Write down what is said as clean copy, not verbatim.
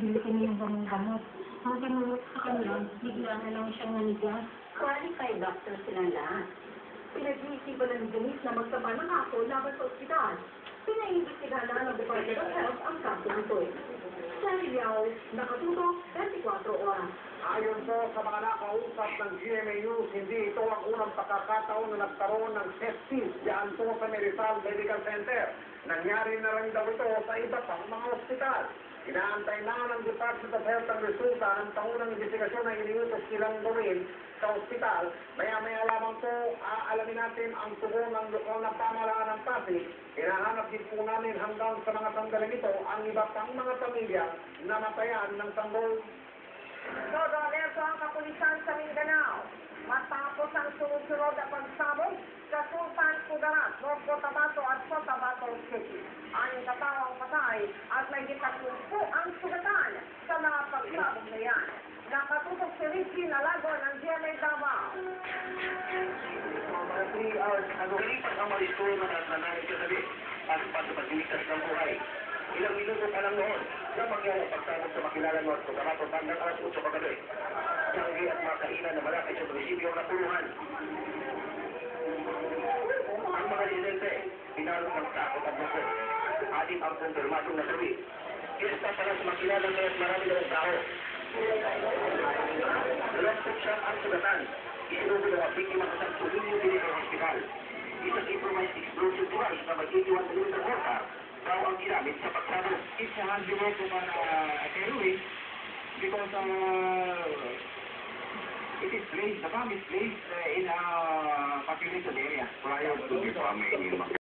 bibili kami ng gamot. Ang ginulot sa kanila, bigla na lang siyang nanigas. Qualified doctor silang lahat. Pinag-iisipan ng Denise na magsama ng ako laban sa ospital. Pinaimbestigahan na ng Department of Health ang kaso nito. Sa Riau, nakatutok 24 oras. Ayon po sa mga nakausap ng GMA News, hindi ito ang unang pagkakataon na nagkaroon ng sepsis diyan po sa Rizal Medical Center. Nangyari na rin daw ito sa iba pang mga ospital. Inaantay na ng Department of Health ang resulta ng pangunang investigasyon na iniutos silang gawin sa ospital. Maya-maya lamang po, alamin natin ang tugon ng lokal ng pamahalaan ng Pasig. Hinahanap din po namin hanggang sa mga sandaling ito ang iba pang mga pamilya na matayan ng sanggol. Todo alerto ang kapulisan sa Mindanao. Matapos ang sunod-sunod na pagsabog sa Sultan Kudarat, North Cotabato at Cotabato City. Aning katawang patay at may gitatumpo ang sugatan sa mga pagsabog na yan. Nakatutok si Ricky Nalago ng GMA Davao. Mga 3 hours ago, ilipas ang mga iskuro na nanay kagabi at pagpapaglikas ng buhay. Ilang minuto pa lang noon, na mangyari pagsabog sa makilala North Cotabato bandang alas 8 paggabi. Tanggi at mga kainan na malapit sa munisipyo na puluhan. Ang mga residente, pinalo ng takot at buko. Adik ang kumpirmadong nasabi. Kesta pala sa makilala ngayon marami na ng tao. Nalampot siya ang sugatan. Isinubo ng mga biktima sa San Tulinyo din ng hospital. Isang improvised explosive device na mag-81 mm mortar daw ang ginamit sa pagsabog. It's a hard work of a terrorist because it is placed, the bomb is placed in a populated area. Prior to the bombing,